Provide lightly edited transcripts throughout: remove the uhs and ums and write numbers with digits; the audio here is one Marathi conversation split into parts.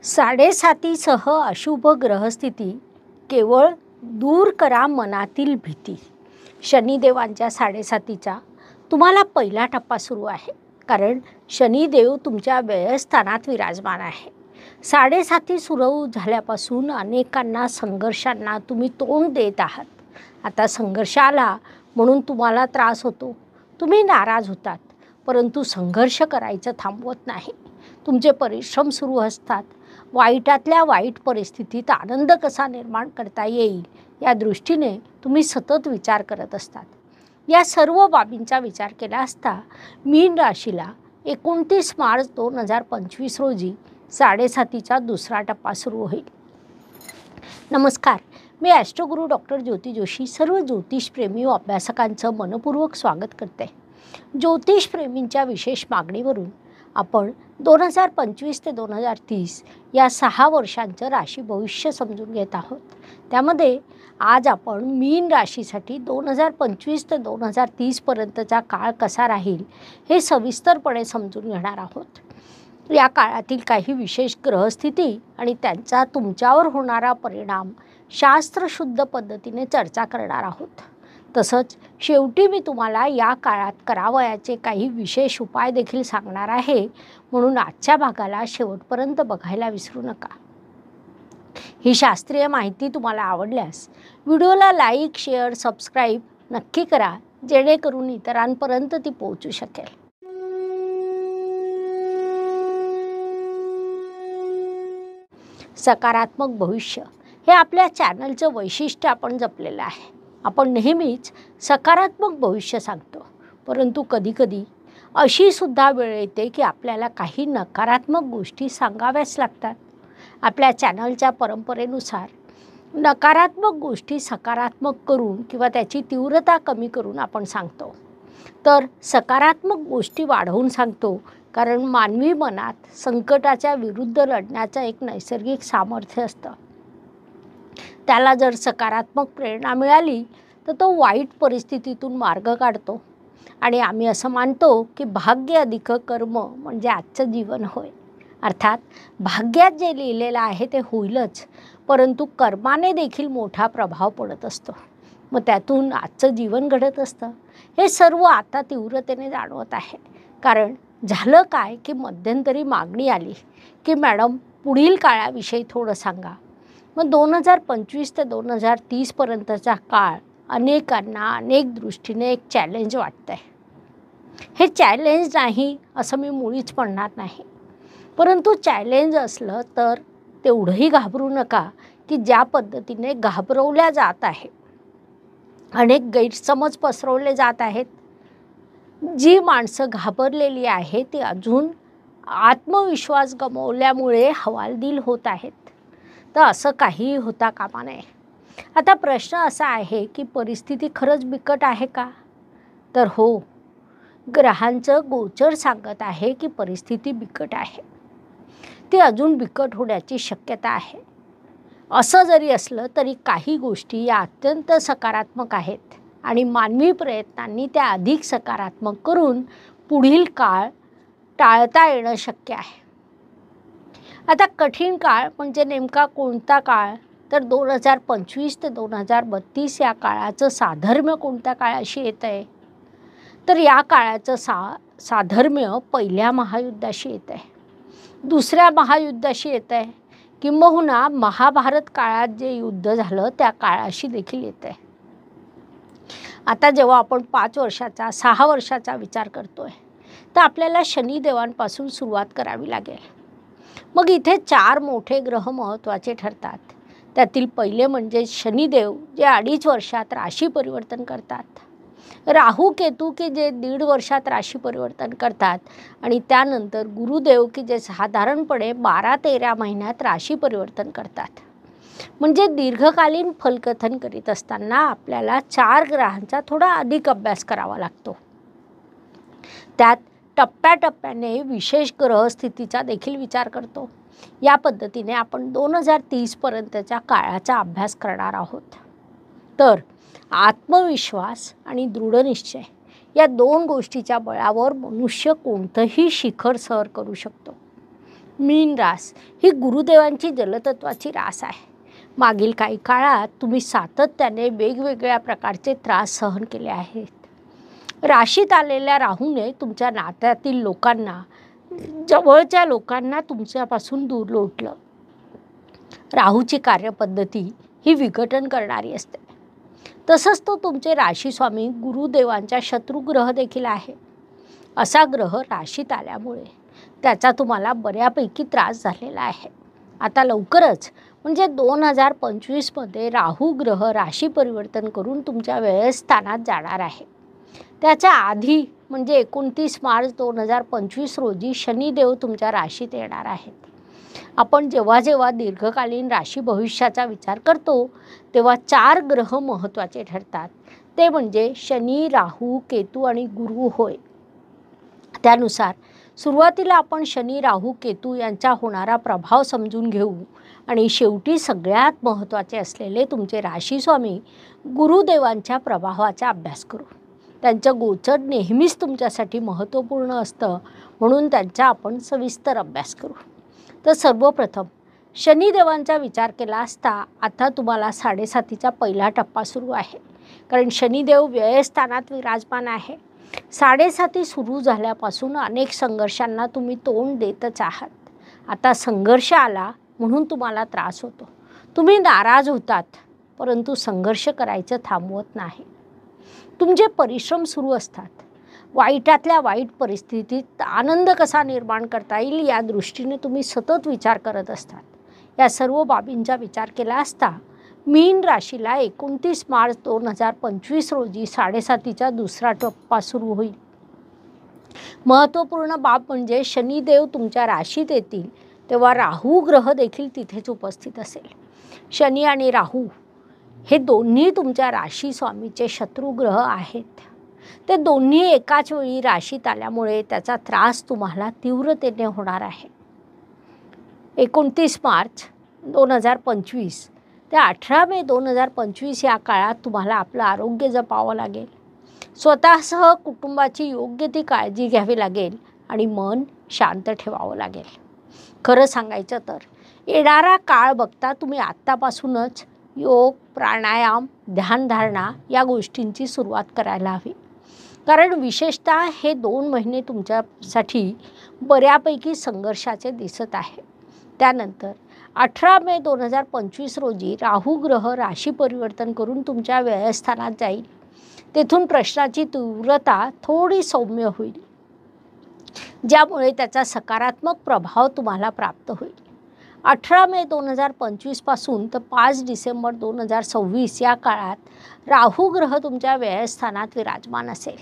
साडेसातीसह अशुभ ग्रहस्थिती केवळ दूर करा मनातील भीती. शनिदेवांच्या साडेसातीचा तुम्हाला पहिला टप्पा सुरू आहे, कारण शनिदेव तुमच्या व्ययस्थानात विराजमान आहे. साडेसाती सुरू झाल्यापासून अनेकांना संघर्षांना तुम्ही तोंड देत आहात. आता संघर्ष आला म्हणून तुम्हाला त्रास होतो, तुम्ही नाराज होतात, परंतु संघर्ष करायचं थांबवत नाही. तुमचे परिश्रम सुरू असतात. वाईटातल्या वाईट परिस्थितीत आनंद कसा निर्माण करता येईल या दृष्टीने तुम्ही सतत विचार करत असतात. या सर्व बाबींचा विचार केला असता मीन राशीला 29 मार्च 2025 रोजी साडेसातीचा दुसरा टप्पा सुरू होईल. नमस्कार, मी ॲस्ट्रोगुरू डॉक्टर ज्योती जोशी सर्व ज्योतिषप्रेमी व अभ्यासकांचं मनपूर्वक स्वागत करते. ज्योतिषप्रेमींच्या विशेष मागणीवरून आपण 2025 ते 2030 या 6 वर्षांचं राशी भविष्य समजून घेत आहोत. त्यामध्ये आज आपण मीन राशीसाठी 2025 ते 2030 पर्यंतचा काळ कसा राहील हे सविस्तरपणे समजून घेणार आहोत. या काळातील काही विशेष ग्रहस्थिती आणि त्यांचा तुमच्यावर होणारा परिणाम शास्त्रशुद्ध पद्धतीने चर्चा करणार आहोत. तसंच शेवटी मी तुम्हाला या काळात करावयाचे काही विशेष उपाय देखील सांगणार आहे, म्हणून आजच्या भागाला शेवटपर्यंत बघायला विसरू नका. ही शास्त्रीय माहिती तुम्हाला आवडल्यास व्हिडिओला लाईक, शेअर, सबस्क्राईब नक्की करा, जेणेकरून इतरांपर्यंत ती पोहोचू शकेल. सकारात्मक भविष्य हे आपल्या चॅनलचं वैशिष्ट्य आपण जपलेलं आहे. आपण नेहमीच सकारात्मक भविष्य सांगतो, परंतु कधीकधी अशी सुद्धा वेळ येते की आपल्याला काही नकारात्मक गोष्टी सांगाव्याच लागतात. आपल्या चॅनलच्या परंपरेनुसार नकारात्मक गोष्टी सकारात्मक करून किंवा त्याची तीव्रता कमी करून आपण सांगतो, तर सकारात्मक गोष्टी वाढवून सांगतो, कारण मानवी मनात संकटाच्या विरुद्ध लढण्याचं एक नैसर्गिक सामर्थ्य असतं. त्याला जर सकारात्मक प्रेरणा मिळाली तर तो वाईट परिस्थितीतून मार्ग काढतो. आणि आम्ही असं मानतो की भाग्य अधिक कर्म म्हणजे आजचं जीवन होय. अर्थात भाग्यात जे लिहिलेलं आहे ते होईलच, परंतु कर्माने देखील मोठा प्रभाव पडत असतो. मग त्यातून आजचं जीवन घडत असतं. हे सर्व आता तीव्रतेने जाणवत आहे. कारण झालं काय की मध्यंतरी मागणी आली की मॅडम पुढील काळाविषयी थोडं सांगा. मग 2025 ते 2030 पर्यंतचा काळ अनेकांना अनेक दृष्टीने एक चॅलेंज वाटतं आहे. हे चॅलेंज नाही असं मी मुळीच म्हणणार नाही, परंतु चॅलेंज असलं तर तेवढंही घाबरू नका की ज्या पद्धतीने घाबरवल्या जात आहे. अनेक गैरसमज पसरवले जात आहेत. जी माणसं घाबरलेली आहे ती अजून आत्मविश्वास गमावल्यामुळे हवालदिल होत आहेत. तर असं काही होता कामा नये. आता प्रश्न असा आहे की परिस्थिती खरंच बिकट आहे का? तर हो, ग्रहांचं गोचर सांगत आहे की परिस्थिती बिकट आहे. ती अजून बिकट होण्याची शक्यता आहे. असं जरी असलं तरी काही गोष्टी या अत्यंत सकारात्मक आहेत आणि मानवी प्रयत्नांनी त्या अधिक सकारात्मक करून पुढील काळ टाळता येणं शक्य आहे. आता कठीण काळ म्हणजे नेमका कोणता काळ? तर 2025 ते 2032 या काळाचं साधर्म्य कोणत्या काळाशी येतं आहे? तर या काळाचं साधर्म्य पहिल्या महायुद्धाशी येतं आहे, दुसऱ्या महायुद्धाशी येतं आहे, किंबहुना महाभारत काळात जे युद्ध झालं त्या काळाशी देखील येतं आहे. आता जेव्हा आपण 5 वर्षाचा 6 वर्षाचा विचार करतोय तर आपल्याला शनिदेवांपासून सुरुवात करावी लागेल. मग इथे 4 मोठे ग्रह महत्त्वाचे ठरतात. त्यातील पहिले म्हणजे शनिदेव, जे 2.5 वर्षात राशी परिवर्तन करतात. राहू केतू की जे 1.5 वर्षात राशी परिवर्तन करतात. आणि त्यानंतर गुरुदेव की जे साधारणपणे 12-13 महिन्यात राशी परिवर्तन करतात. म्हणजे दीर्घकालीन फलकथन करीत असताना आपल्याला 4 ग्रहांचा थोडा अधिक अभ्यास करावा लागतो. त्यात टप्प्याटप्प्याने विशेष ग्रहस्थितीचा देखील विचार करतो. या पद्धतीने आपण 2030 पर्यंतच्या काळाचा अभ्यास करणार आहोत. तर आत्मविश्वास आणि दृढनिश्चय या 2 गोष्टीच्या बळावर मनुष्य कोणतंही शिखर सर करू शकतो. मीन रास ही गुरुदेवांची जलतत्वाची रास आहे. मागील काही काळात तुम्ही सातत्याने वेगवेगळ्या प्रकारचे त्रास सहन केले आहेत. राशीत आलेल्या राहूने तुमच्या नात्यातील लोकांना, जवळच्या लोकांना तुमच्यापासून दूर लोटलं. राहूची कार्यपद्धती ही विघटन करणारी असते. तसंच तो तुमचे राशीस्वामी गुरुदेवांचा शत्रुग्रह देखील आहे. असा ग्रह राशीत आल्यामुळे त्याचा तुम्हाला बऱ्यापैकी त्रास झालेला आहे. आता लवकरच म्हणजे 2025मध्ये राहू ग्रह राशी परिवर्तन करून तुमच्या व्ययस्थानात जाणार आहे. त्याच्या आधी म्हणजे 29 मार्च 2025 रोजी शनिदेव तुमच्या राशीत येणार आहेत. आपण जेव्हा जेव्हा दीर्घकालीन राशी भविष्याचा विचार करतो तेव्हा 4 ग्रह महत्त्वाचे ठरतात. ते म्हणजे शनी, राहू, केतू आणि गुरु होय. त्यानुसार सुरुवातीला आपण शनी, राहू, केतू यांचा होणारा प्रभाव समजून घेऊ आणि शेवटी सगळ्यात महत्त्वाचे असलेले तुमचे राशीस्वामी गुरुदेवांच्या प्रभावाचा अभ्यास करू. त्यांचं गोचर नेहमीच तुमच्यासाठी महत्त्वपूर्ण असतं, म्हणून त्यांचा आपण सविस्तर अभ्यास करू. तर सर्वप्रथम शनिदेवांचा विचार केला असता आता तुम्हाला 7.5चा पहिला टप्पा सुरू आहे. कारण शनिदेव व्ययस्थानात विराजमान आहे. 7.5 सुरू झाल्यापासून अनेक संघर्षांना तुम्ही तोंड देतच आहात. आता संघर्ष आला म्हणून तुम्हाला त्रास होतो. तुम्ही नाराज होतात, परंतु संघर्ष करायचं थांबवत नाही. तुमचे परिश्रम सुरू असतात. वाईटातल्या वाईट परिस्थितीत आनंद कसा निर्माण करता येईल या दृष्टीने तुम्ही सतत विचार करत असतात. या सर्व बाबींचा विचार केला असता मीन राशीला 29 मार्च 2025 रोजी 7.5चा दुसरा टप्पा सुरू होईल. महत्त्वपूर्ण बाब म्हणजे शनिदेव तुमच्या राशीत येतील तेव्हा राहू ग्रह देखील तिथेच उपस्थित असेल. शनी आणि राहू हे दोन्ही तुमच्या राशी स्वामीचे शत्रुग्रह आहेत. ते दोन्ही एकाच वेळी राशीत आल्यामुळे त्याचा त्रास तुम्हाला तीव्रतेने होणार आहे. 29 मार्च 2025 ते 18 मे 2025 या काळात तुम्हाला आपलं आरोग्य जपावं लागेल. स्वतःसह कुटुंबाची योग्य ती काळजी घ्यावी लागेल आणि मन शांत ठेवावं लागेल. खरं सांगायचं तर येणारा काळ बघता तुम्ही आत्तापासूनच योग, प्राणायाम, ध्यानधारणा या गोष्टींची सुरुवात करायला हवी. कारण विशेषतः हे 2 महिने तुमच्यासाठी बऱ्यापैकी संघर्षाचे दिसत आहे. त्यानंतर 18 मे 2025 रोजी राहू ग्रह राशी परिवर्तन करून तुमच्या व्ययस्थानात जाईल. तेथून प्रश्नाची तीव्रता थोडी सौम्य होईल, ज्यामुळे त्याचा सकारात्मक प्रभाव तुम्हाला प्राप्त होईल. 18 मे 2025 पासून तर 5 डिसेंबर 2026 या काळात राहू ग्रह तुमच्या व्ययस्थानात विराजमान असेल.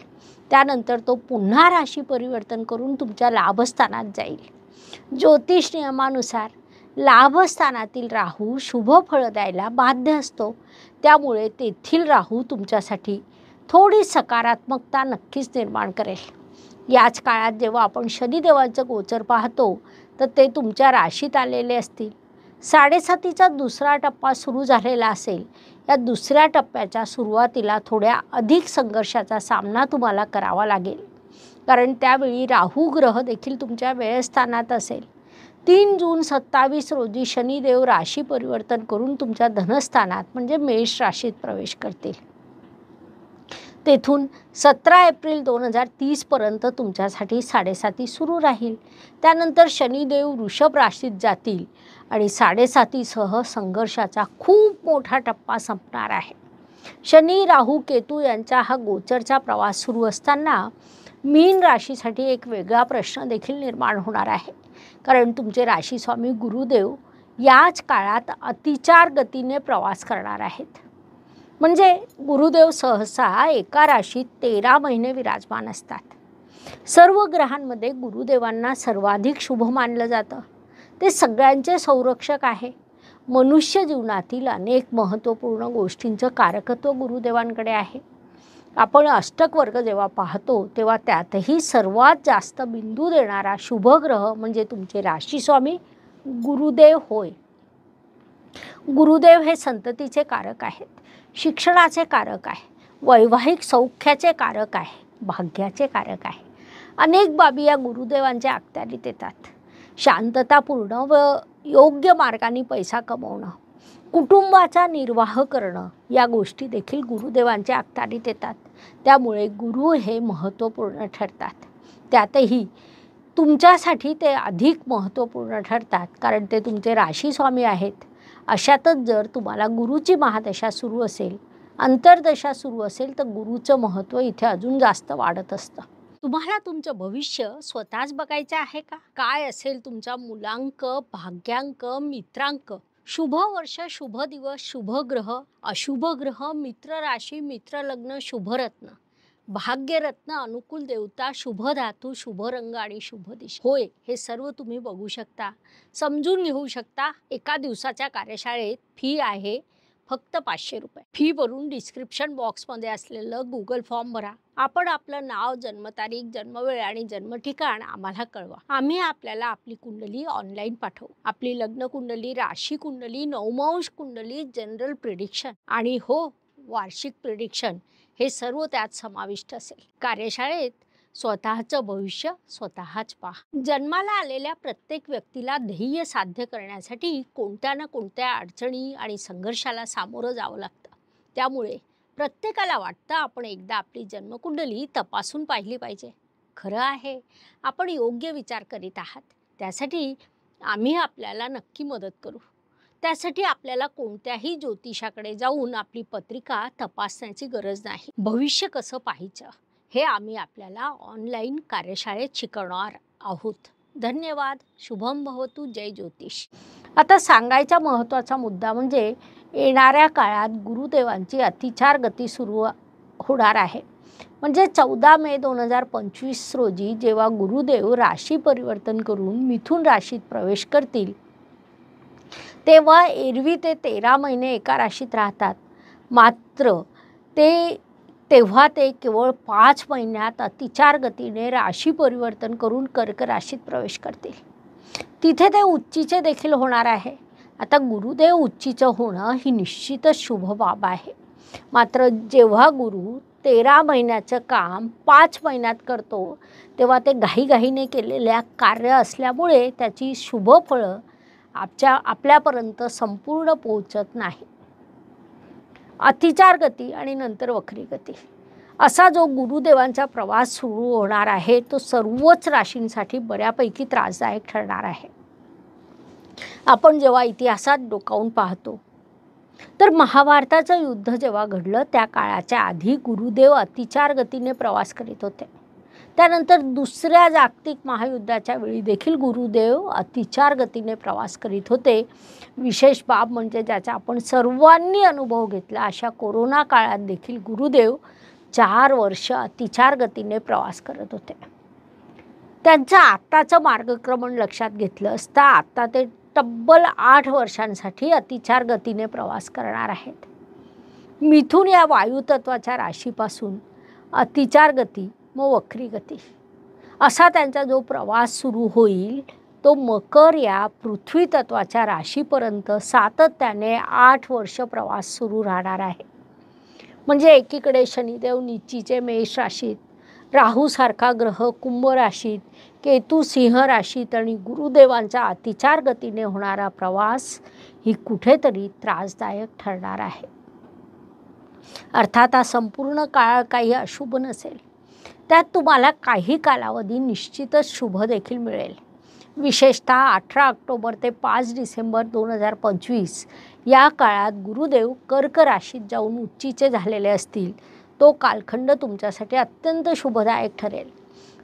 त्यानंतर तो पुन्हा राशी परिवर्तन करून तुमच्या लाभस्थानात जाईल. ज्योतिष नियमानुसार लाभस्थानातील राहू शुभ फळ द्यायला बाध्य असतो. त्यामुळे तेथील राहू तुमच्यासाठी थोडी सकारात्मकता नक्कीच निर्माण करेल. याच काळात जेव्हा आपण शनिदेवाचं गोचर पाहतो तर ते तुमच्या राशीत आलेले असतील. 7.5चा दुसरा टप्पा सुरू झालेला असेल. या दुसऱ्या टप्प्याच्या सुरुवातीला थोड्या अधिक संघर्षाचा सामना तुम्हाला करावा लागेल. कारण त्यावेळी राहू ग्रह देखील तुमच्या व्ययस्थानात असेल. 3 जून 27 रोजी शनिदेव राशी परिवर्तन करून तुमच्या धनस्थानात म्हणजे मेष राशीत प्रवेश करतील. तेथून 17 एप्रिल 2030 पर्यंत तुमच्यासाठी 7.5 सुरू राहील. त्यानंतर शनिदेव वृषभ राशीत जातील आणि 7.5सह संघर्षाचा खूप मोठा टप्पा संपणार आहे. शनी, राहू, केतू यांचा हा गोचरचा प्रवास सुरू असताना मीन राशीसाठी एक वेगळा प्रश्न देखील निर्माण होणार आहे. कारण तुमचे राशीस्वामी गुरुदेव याच काळात अतिचार गतीने प्रवास करणार आहेत. म्हणजे गुरुदेव सहसा एका राशीत 13 महिने विराजमान असतात. सर्व ग्रहांमध्ये गुरुदेवांना सर्वाधिक शुभ मानलं जातं. ते सगळ्यांचे संरक्षक आहे. मनुष्य जीवनातील अनेक महत्त्वपूर्ण गोष्टींचं कारकत्व गुरुदेवांकडे आहे. आपण अष्टक वर्ग जेव्हा पाहतो तेव्हा त्यातही सर्वात जास्त बिंदू देणारा शुभ ग्रह म्हणजे तुमचे राशीस्वामी गुरुदेव होय. गुरुदेव हे संततीचे कारक आहेत, शिक्षणाचे कारक आहे, वैवाहिक सौख्याचे कारक आहे, भाग्याचे कारक आहे. अनेक बाबी या गुरुदेवांच्या अखत्यारीत येतात. शांततापूर्ण व योग्य मार्गाने पैसा कमवणं, कुटुंबाचा निर्वाह करणं या गोष्टी देखील गुरुदेवांच्या अखत्यारीत येतात. त्यामुळे गुरु हे महत्त्वपूर्ण ठरतात. त्यातही तुमच्यासाठी ते अधिक महत्त्वपूर्ण ठरतात, कारण ते तुमचे राशीस्वामी आहेत. अशातच जर तुम्हाला गुरुची महादशा सुरू असेल, अंतर्दशा सुरू असेल, तर गुरुचं महत्त्व इथे अजून जास्त वाढत असतं. तुम्हाला तुमचं भविष्य स्वतःच बघायचं आहे का? काय असेल तुमचा मूलांक, भाग्यांक, मित्रांक, शुभ वर्ष, शुभ दिवस, शुभ ग्रह, अशुभ ग्रह, मित्र राशी, मित्र लग्न, शुभरत्न, भाग्यरत्न, अनुकूल देवता, शुभ धातू, शुभ रंग आणि शुभ दिशा. होय, हे सर्व तुम्ही बघू शकता, समजून घेऊ शकता. एका दिवसाच्या कार्यशाळेत फी आहे फक्त 500 रुपये. फी भरून डिस्क्रिप्शन बॉक्समध्ये असलेलं गुगल फॉर्म भरा. आपण आपलं नाव, जन्मतारीख, जन्मवेळ आणि जन्मठिकाण आम्हाला कळवा. आम्ही आपल्याला आपली कुंडली ऑनलाईन पाठवू. आपली लग्न कुंडली, राशी कुंडली, नवमांश कुंडली, जनरल प्रिडिक्शन आणि हो, वार्षिक प्रिडिक्शन हे सर्व त्यात समाविष्ट असेल. कार्यशाळेत स्वतःचं भविष्य स्वतःच पहा. जन्माला आलेल्या प्रत्येक व्यक्तीला ध्येय साध्य करण्यासाठी कोणत्या ना कोणत्या अडचणी आणि संघर्षाला सामोरं जावं लागतं. त्यामुळे प्रत्येकाला वाटतं आपण एकदा आपली जन्मकुंडली तपासून पाहिली पाहिजे. खरं आहे, आपण योग्य विचार करीत आहात. त्यासाठी आम्ही आपल्याला नक्की मदत करू. त्यासाठी आपल्याला कोणत्याही ज्योतिषाकडे जाऊन आपली पत्रिका तपासण्याची गरज नाही. भविष्य कसं पाहायचं हे आम्ही आपल्याला ऑनलाईन कार्यशाळेत शिकवणार आहोत. धन्यवाद. शुभम भवतु. जय ज्योतिष. आता सांगायचा महत्त्वाचा मुद्दा म्हणजे येणाऱ्या काळात गुरुदेवांची अतिचार गती सुरू होणार आहे. म्हणजे 14 मे 2025 रोजी जेव्हा गुरुदेव राशी परिवर्तन करून मिथुन राशीत प्रवेश करतील, तेव्हा एरवी ते 13 महिने एका राशीत राहतात. मात्र तेव्हा ते केवळ 5 महिन्यात अतिचार गतीने राशी परिवर्तन करून कर्क राशीत प्रवेश करतील. तिथे ते उच्चीचे देखील होणार आहे. आता गुरुदेव उच्चीचं होणं ही निश्चितच शुभ बाब आहे. मात्र जेव्हा गुरु 13 महिन्याचं काम 5 महिन्यात करतो, तेव्हा ते घाईघाईने केलेल्या कार्य असल्यामुळे त्याची शुभ फळं आपल्यापर्यंत संपूर्ण पोहोचत नाही. अतिचार गती आणि नंतर वक्री गती असा जो गुरुदेवांचा प्रवास सुरू होणार आहे, तो सर्वच राशींसाठी बऱ्यापैकी त्रासदायक ठरणार आहे. आपण जेव्हा इतिहासात डोकावून पाहतो, तर महाभारताचं युद्ध जेव्हा घडलं त्या काळाच्या आधी गुरुदेव अतिचार गतीने प्रवास करीत होते. त्यानंतर दुसऱ्या जागतिक महायुद्धाच्या वेळी देखील गुरुदेव अतिचार गतीने प्रवास करीत होते. विशेष बाब म्हणजे ज्याचा आपण सर्वांनी अनुभव घेतला, अशा कोरोना काळात देखील गुरुदेव 4 वर्ष अतिचार गतीने प्रवास करत होते. त्यांचं आत्ताचं मार्गक्रमण लक्षात घेतलं असता आता ते तब्बल 8 वर्षांसाठी अतिचार गतीने प्रवास करणार आहेत. मिथुन या वायुतत्वाच्या राशीपासून अतिचार गती मग वक्री गती असा त्यांचा जो प्रवास सुरू होईल, तो मकर या पृथ्वी तत्वाच्या राशीपर्यंत सातत्याने 8 वर्ष प्रवास सुरू राहणार आहे. म्हणजे एकीकडे शनिदेव नीचीचे मेष राशीत, राहूसारखा ग्रह कुंभ राशीत, केतू सिंह राशीत आणि गुरुदेवांचा अतिचार गतीने होणारा प्रवास ही कुठेतरी त्रासदायक ठरणार आहे. अर्थात हा संपूर्ण काळ काही अशुभ नसेल. त्यात तुम्हाला काही कालावधी निश्चितच शुभ देखील मिळेल. विशेषतः 18 ऑक्टोबर ते 5 डिसेंबर 2025 या काळात गुरुदेव कर्क राशीत जाऊन उच्चीचे झालेले असतील. तो कालखंड तुमच्यासाठी अत्यंत शुभदायक ठरेल.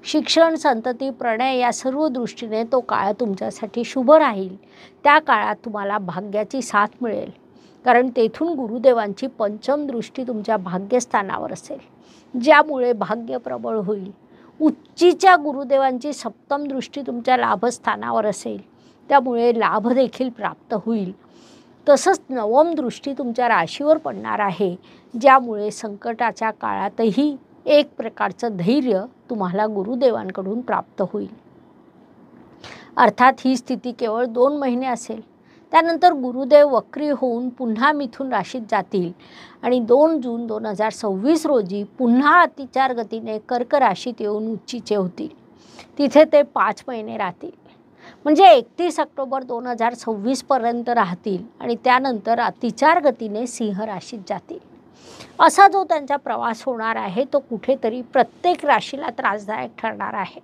शिक्षण, संतती, प्रणय या सर्व दृष्टीने तो काळ तुमच्यासाठी शुभ राहील. त्या काळात तुम्हाला भाग्याची साथ मिळेल, कारण तेथून गुरुदेवांची पंचम दृष्टी तुमच्या भाग्यस्थानावर असेल, ज्यामुळे भाग्य प्रबळ होईल. उच्चीच्या गुरुदेवांची सप्तम दृष्टी तुमच्या लाभस्थानावर असेल, त्यामुळे लाभ देखील प्राप्त होईल. तसंच नवम दृष्टी तुमच्या राशीवर पडणार आहे, ज्यामुळे संकटाच्या काळातही एक प्रकारचं धैर्य तुम्हाला गुरुदेवांकडून प्राप्त होईल. अर्थात ही स्थिती केवळ 2 महिने असेल. त्यानंतर गुरुदेव वक्री होऊन पुन्हा मिथुन राशीत जातील आणि 2 जून 2026 रोजी पुन्हा अतिचार गतीने कर्क राशीत येऊन उच्चीचे होतील. तिथे ते 5 महिने राहतील. म्हणजे 31 ऑक्टोबर 2026पर्यंत राहतील आणि त्यानंतर अतिचार गतीने सिंह राशीत जातील. असा जो त्यांचा प्रवास होणार आहे तो कुठेतरी प्रत्येक राशीला त्रासदायक ठरणार आहे.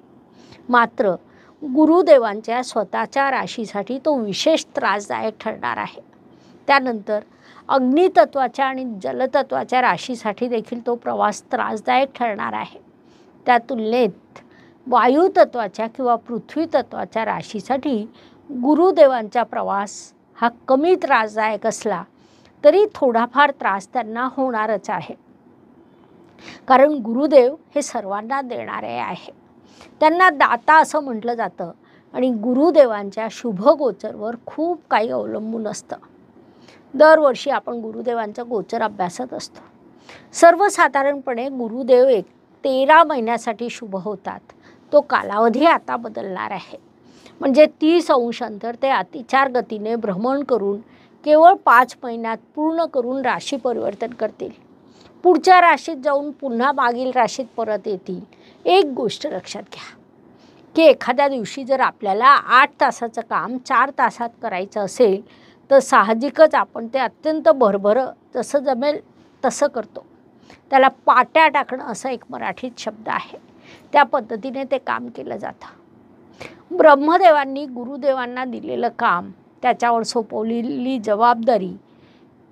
मात्र गुरुदेवांच्या स्वतःच्या राशीसाठी तो विशेष त्रासदायक ठरणार आहे. त्यानंतर अग्नितत्वाच्या आणि जलतत्वाच्या राशीसाठी देखील तो प्रवास त्रासदायक ठरणार आहे. त्या तुलनेत वायुतत्वाच्या किंवा पृथ्वी तत्वाच्या राशीसाठी गुरुदेवांचा प्रवास हा कमी त्रासदायक असला तरी थोडाफार त्रास त्यांना होणारच आहे. कारण गुरुदेव हे सर्वांना देणारे आहे. त्यांना दाता असं म्हटलं जातं आणि गुरुदेवांच्या शुभ गोचरवर खूप काही अवलंबून असतं. दरवर्षी आपण गुरुदेवांचा गोचर अभ्यासत असतो. सर्वसाधारणपणे गुरुदेव 13 महिन्यासाठी शुभ होतात. तो कालावधी आता बदलणार आहे. म्हणजे 30 अंश अंतर ते अतिचार गतीने भ्रमण करून केवळ 5 महिन्यात पूर्ण करून राशी परिवर्तन करतील. पुढच्या राशीत जाऊन पुन्हा मागील राशीत परत येतील. एक गोष्ट लक्षात घ्या की एखाद्या दिवशी जर आपल्याला 8 तासाचं काम 4 तासात करायचं असेल तर साहजिकच आपण ते अत्यंत भरभरं जसं जमेल तसं करतो. त्याला पाट्या टाकणं असं एक मराठीत शब्द आहे. त्या पद्धतीने ते काम केलं जातं. ब्रह्मदेवांनी गुरुदेवांना दिलेलं काम, त्याच्यावर सोपवलेली जबाबदारी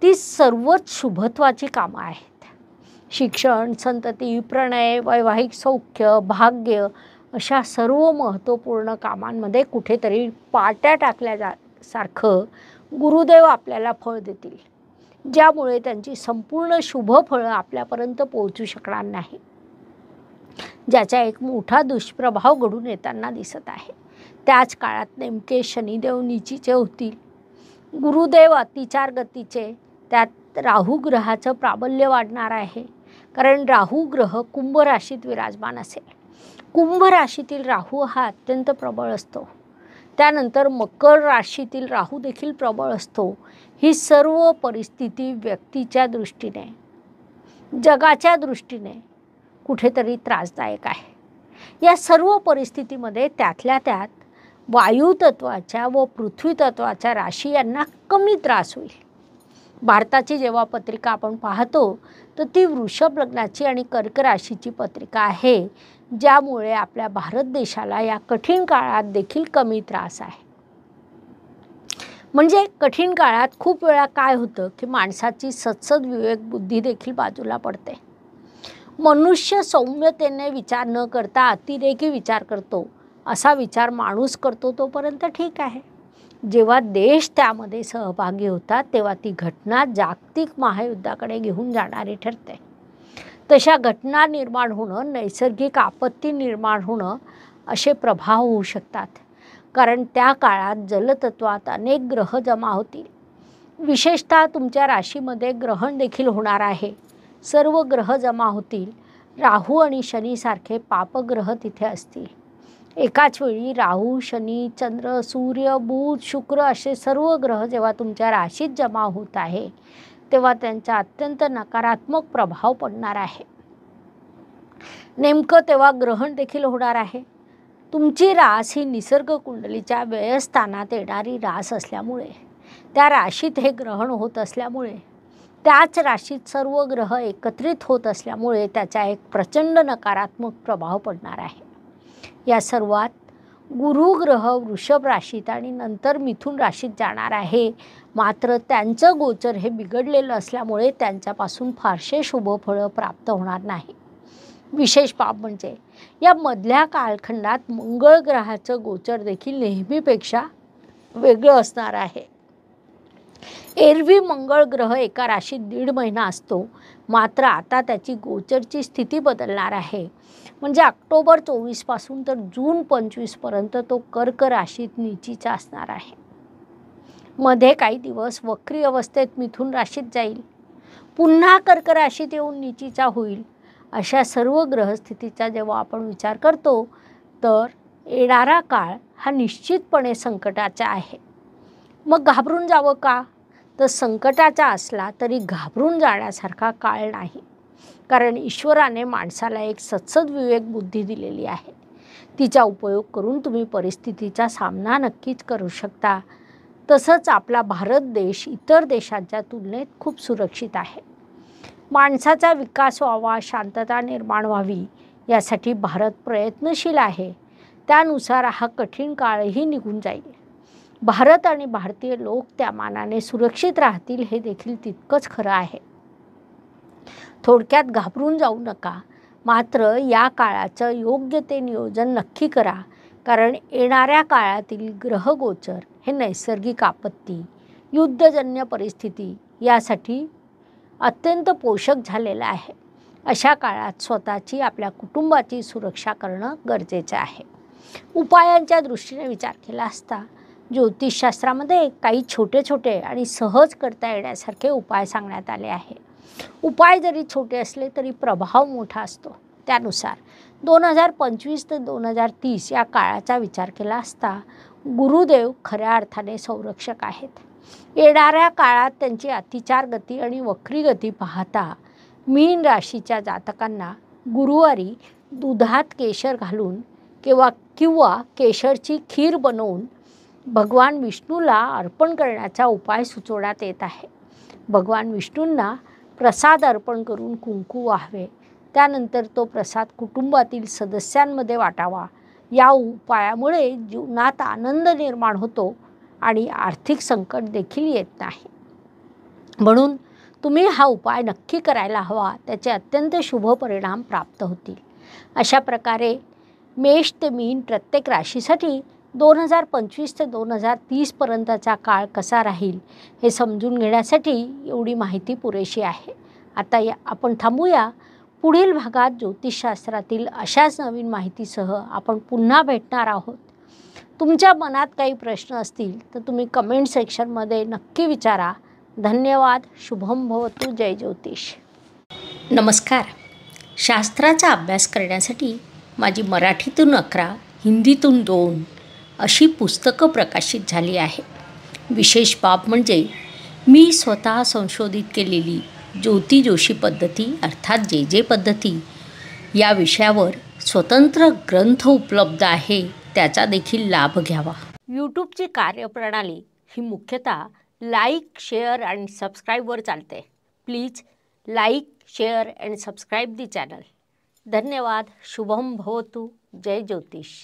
ती सर्वच शुभत्वाची कामं आहेत. शिक्षण, संतती, प्रणय, वैवाहिक सौख्य, भाग्य अशा सर्व महत्त्वपूर्ण कामांमध्ये कुठेतरी पाट्या टाकल्यासारखं गुरुदेव आपल्याला फळ देतील, ज्यामुळे त्यांची संपूर्ण शुभ फळं आपल्यापर्यंत पोहोचू शकणार नाही, ज्याचा एक मोठा दुष्प्रभाव घडून येताना दिसत आहे. त्याच काळात नेमके शनिदेव नीचीचे होतील. गुरुदेव अतिचार गतीचे, त्यात राहू ग्रहाचं प्राबल्य वाढणार आहे. कारण राहू ग्रह कुंभ राशीत विराजमान असेल. कुंभ राशीतील राहू हा अत्यंत प्रबळ असतो. त्यानंतर मकर राशीतील राहू देखील प्रबळ असतो. ही सर्व परिस्थिती व्यक्तीच्या दृष्टीने, जगाच्या दृष्टीने कुठेतरी त्रासदायक आहे. या सर्व परिस्थितीमध्ये त्यातल्या त्यात वायुतत्वाच्या व पृथ्वी तत्वाच्या राशी यांना कमी त्रास होईल. भारताची जेव्हा पत्रिका आपण पाहतो तर ती वृषभ लग्नाची आणि कर्क राशीची पत्रिका आहे, ज्यामुळे आपल्या भारत देशाला या कठीण काळात देखील कमी त्रास आहे. म्हणजे कठीण काळात खूप वेळा काय होतं की माणसाची सत्सद विवेक बुद्धी देखील बाजूला पडते. मनुष्य सौम्यतेने विचार न करता अतिरेकी विचार करतो. असा विचार माणूस करतो तोपर्यंत ठीक आहे. जेव्हा देश त्यामध्ये सहभागी होतात तेव्हा ती घटना जागतिक महायुद्धाकडे घेऊन जाणारी ठरते. तशा घटना निर्माण होणं, नैसर्गिक आपत्ती निर्माण होणं असे प्रभाव होऊ शकतात. कारण त्या काळात जलतत्वात अनेक ग्रह जमा होतील. विशेषतः तुमच्या राशीमध्ये ग्रहण देखील होणार आहे. सर्व ग्रह जमा होतील. राहू आणि शनीसारखे पापग्रह तिथे असतील. एकाच वेळी राहू, शनी, चंद्र, सूर्य, बुध, शुक्र असे सर्व ग्रह जेव्हा तुमच्या राशीत जमा होत आहे तेव्हा त्यांचा अत्यंत नकारात्मक प्रभाव पडणार आहे. नेमकं तेव्हा ग्रहण देखील होणार आहे. तुमची रास ही निसर्ग कुंडलीच्या व्ययस्थानात येणारी रास असल्यामुळे, त्या राशीत हे ग्रहण होत असल्यामुळे, त्याच राशीत सर्व ग्रह एकत्रित होत असल्यामुळे त्याचा एक प्रचंड नकारात्मक प्रभाव पडणार आहे. या सर्वात गुरु ग्रह वृषभ राशीत आणि नंतर मिथुन राशीत जाणार आहे. मात्र त्यांचं गोचर हे बिघडलेलं असल्यामुळे त्यांच्यापासून फारसे शुभफळं प्राप्त होणार नाही. विशेष बाब म्हणजे या मधल्या कालखंडात मंगळ ग्रहाचं गोचर देखील नेहमीपेक्षा वेगळं असणार आहे. एरवी मंगळ ग्रह एका राशीत 1.5 महिना असतो. मात्र आता त्याची गोचरची स्थिती बदलणार आहे. म्हणजे ऑक्टोबर 24 पासून तर जून 25 पर्यंत तो कर्क राशीत नीचीचा असणार आहे. मध्ये काही दिवस वक्री अवस्थेत मिथुन राशीत जाईल, पुन्हा कर्क राशीत येऊन नीचीचा होईल. अशा सर्व ग्रहस्थितीचा जेव्हा आपण विचार करतो तर येणारा काळ हा निश्चितपणे संकटाचा आहे. मग घाबरून जावं का? तर संकटाचा असला तरी घाबरून जाण्यासारखा काळ नाही. कारण ईश्वराने माणसाला एक सत्सद विवेक बुद्धी दिलेली आहे. तिचा उपयोग करून तुम्ही परिस्थितीचा सामना नक्कीच करू शकता. तसंच आपला भारत देश इतर देशांच्या तुलनेत खूप सुरक्षित आहे. माणसाचा विकास व्हावा, शांतता निर्माण व्हावी यासाठी भारत प्रयत्नशील आहे. त्यानुसार हा कठीण काळही निघून जाईल. भारत आणि भारतीय लोक त्या मानाने सुरक्षित राहतील हे देखील तितकंच खरं आहे. थोडक्यात घाबरून जाऊ नका, मात्र या काळाचं योग्य ते नियोजन नक्की करा. कारण येणाऱ्या काळातील ग्रहगोचर हे नैसर्गिक आपत्ती, युद्धजन्य परिस्थिती यासाठी अत्यंत पोषक झालेलं आहे. अशा काळात स्वतःची, आपल्या कुटुंबाची सुरक्षा करणं गरजेचं आहे. उपायांच्या दृष्टीने विचार केला असता ज्योतिषशास्त्रामध्ये काही छोटे छोटे आणि सहज करता येण्यासारखे उपाय सांगण्यात आले आहे. उपाय जरी छोटे असले तरी प्रभाव मोठा असतो. त्यानुसार 2025 ते 2030 या काळाचा विचार केला असता गुरुदेव खऱ्या अर्थाने संरक्षक आहेत. येणाऱ्या काळात त्यांची अतिचार गती आणि वक्री गती पाहता मीन राशीच्या जातकांना गुरुवारी दुधात केशर घालून किंवा केशरची खीर बनवून भगवान विष्णूला अर्पण करण्याचा उपाय सुचवण्यात येत आहे. भगवान विष्णूंना प्रसाद अर्पण करून कुंकू वाहावे. त्यानंतर तो प्रसाद कुटुंबातील सदस्यांमध्ये वाटावा. या उपायामुळे जीवनात आनंद निर्माण होतो आणि आर्थिक संकट देखील येत नाही. म्हणून तुम्ही हा उपाय नक्की करायला हवा. त्याचे अत्यंत शुभ परिणाम प्राप्त होतील. अशा प्रकारे मेष ते मीन प्रत्येक राशीसाठी 2025 ते 2030 पर्यंतचा काळ कसा राहील हे समजून घेण्यासाठी एवढी माहिती पुरेशी आहे. आता आपण थांबूया. पुढील भागात ज्योतिषशास्त्रातील अशाच नवीन माहितीसह आपण पुन्हा भेटणार आहोत. तुमच्या मनात काही प्रश्न असतील तर तुम्ही कमेंट सेक्शनमध्ये नक्की विचारा. धन्यवाद. शुभम भवतु. जय ज्योतिष. नमस्कार. शास्त्राचा अभ्यास करण्यासाठी माझी मराठीतून 11, हिंदीतून 2 अशी पुस्तकं प्रकाशित झाली आहे. विशेष बाब म्हणजे मी स्वतः संशोधित केलेली ज्योती जोशी पद्धती अर्थात जे पद्धती या विषयावर स्वतंत्र ग्रंथ उपलब्ध आहे. त्याचा देखील लाभ घ्यावा. यूट्यूबची कार्यप्रणाली ही मुख्यतः लाईक, शेअर आणि सबस्क्राईबवर चालते. Please like, share and subscribe the channel. धन्यवाद. शुभम भवतु. जय ज्योतिष.